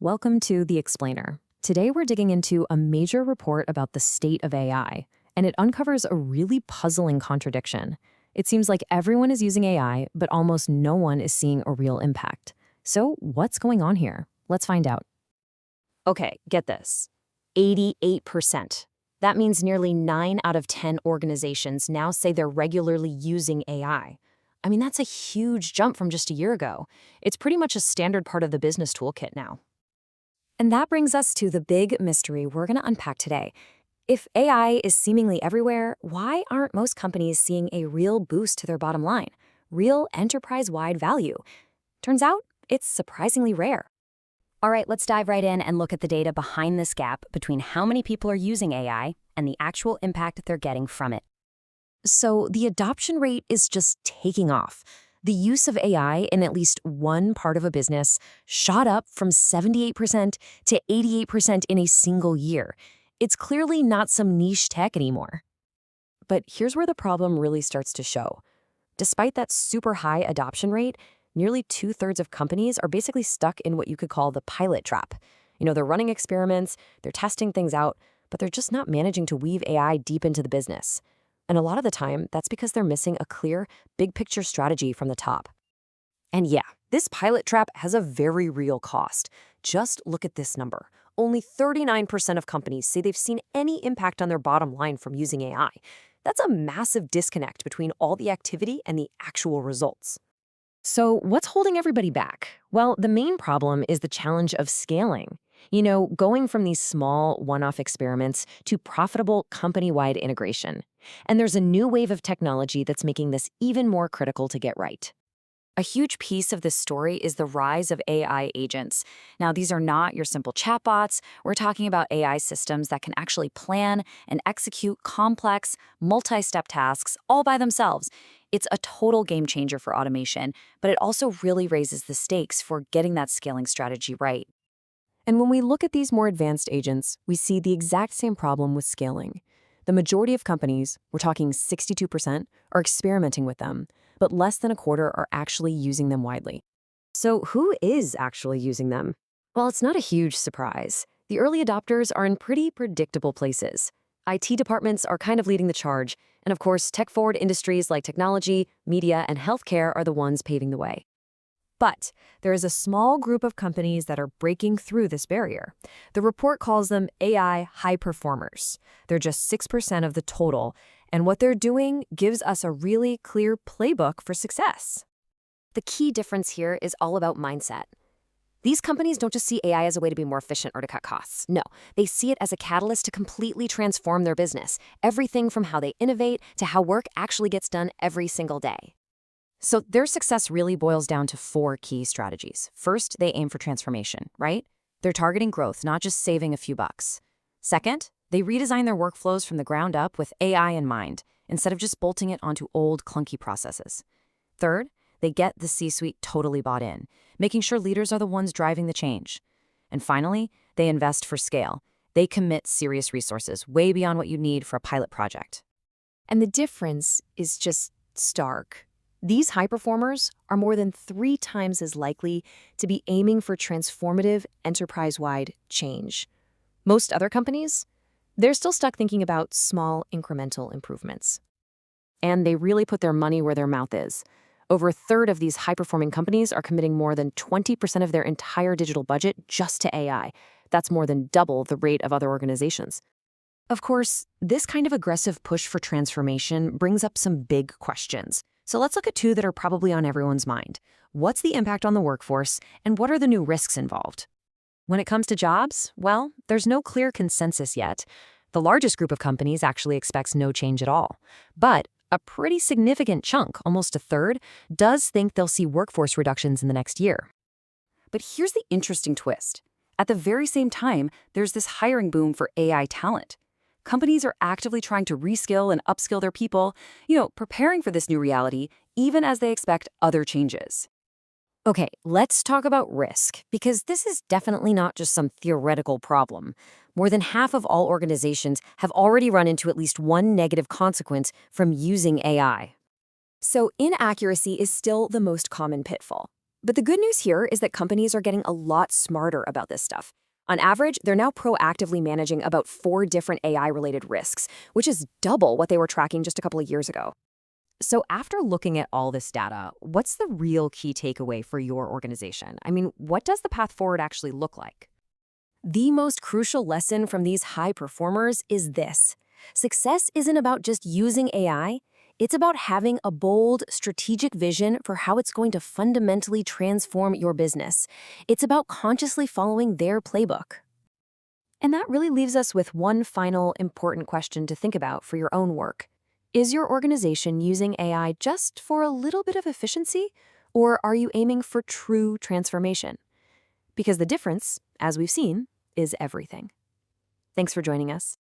Welcome to The Explainer. Today we're digging into a major report about the state of AI, and it uncovers a really puzzling contradiction. It seems like everyone is using AI, but almost no one is seeing a real impact. So what's going on here? Let's find out. Okay, get this. 88%. That means nearly 9 out of 10 organizations now say they're regularly using AI. I mean, that's a huge jump from just a year ago. It's pretty much a standard part of the business toolkit now. And that brings us to the big mystery we're going to unpack today. If AI is seemingly everywhere, why aren't most companies seeing a real boost to their bottom line? Real enterprise-wide value? Turns out, it's surprisingly rare. All right, let's dive right in and look at the data behind this gap between how many people are using AI and the actual impact they're getting from it. So the adoption rate is just taking off. The use of AI in at least one part of a business shot up from 78% to 88% in a single year. It's clearly not some niche tech anymore. But here's where the problem really starts to show. Despite that super high adoption rate, nearly 2/3 of companies are basically stuck in what you could call the pilot trap. They're running experiments, they're testing things out, but they're just not managing to weave AI deep into the business. And a lot of the time, that's because they're missing a clear, big-picture strategy from the top. And yeah, this pilot trap has a very real cost. Just look at this number. Only 39% of companies say they've seen any impact on their bottom line from using AI. That's a massive disconnect between all the activity and the actual results. So what's holding everybody back? Well, the main problem is the challenge of scaling. Going from these small one-off experiments to profitable company-wide integration. And there's a new wave of technology that's making this even more critical to get right. A huge piece of this story is the rise of AI agents. Now, these are not your simple chatbots. We're talking about AI systems that can actually plan and execute complex, multi-step tasks all by themselves. It's a total game changer for automation, but it also really raises the stakes for getting that scaling strategy right. And when we look at these more advanced agents, we see the exact same problem with scaling. The majority of companies, we're talking 62%, are experimenting with them, but less than a quarter are actually using them widely. So who is actually using them? Well, it's not a huge surprise. The early adopters are in pretty predictable places. IT departments are kind of leading the charge, and of course, tech-forward industries like technology, media, and healthcare are the ones paving the way. But there is a small group of companies that are breaking through this barrier. The report calls them AI high performers. They're just 6% of the total, and what they're doing gives us a really clear playbook for success. The key difference here is all about mindset. These companies don't just see AI as a way to be more efficient or to cut costs. No, they see it as a catalyst to completely transform their business. Everything from how they innovate to how work actually gets done every single day. So their success really boils down to 4 key strategies. First, they aim for transformation, right? They're targeting growth, not just saving a few bucks. Second, they redesign their workflows from the ground up with AI in mind, instead of just bolting it onto old, clunky processes. Third, they get the C-suite totally bought in, making sure leaders are the ones driving the change. And finally, they invest for scale. They commit serious resources, way beyond what you need for a pilot project. And the difference is just stark. These high performers are more than 3 times as likely to be aiming for transformative, enterprise-wide change. Most other companies, they're still stuck thinking about small, incremental improvements. And they really put their money where their mouth is. Over a third of these high-performing companies are committing more than 20% of their entire digital budget just to AI. That's more than double the rate of other organizations. Of course, this kind of aggressive push for transformation brings up some big questions. So let's look at 2 that are probably on everyone's mind. What's the impact on the workforce, and what are the new risks involved? When it comes to jobs, well, there's no clear consensus yet. The largest group of companies actually expects no change at all. But a pretty significant chunk, almost a third, does think they'll see workforce reductions in the next year. But here's the interesting twist. At the very same time, there's this hiring boom for AI talent. Companies are actively trying to reskill and upskill their people, preparing for this new reality, even as they expect other changes. Okay, let's talk about risk, because this is definitely not just some theoretical problem. More than half of all organizations have already run into at least one negative consequence from using AI. So inaccuracy is still the most common pitfall. But the good news here is that companies are getting a lot smarter about this stuff. On average, they're now proactively managing about 4 different AI-related risks, which is double what they were tracking just a couple of years ago. So after looking at all this data, what's the real key takeaway for your organization? I mean, what does the path forward actually look like? The most crucial lesson from these high performers is this: success isn't about just using AI, it's about having a bold, strategic vision for how it's going to fundamentally transform your business. It's about consciously following their playbook. And that really leaves us with one final important question to think about for your own work. Is your organization using AI just for a little bit of efficiency, or are you aiming for true transformation? Because the difference, as we've seen, is everything. Thanks for joining us.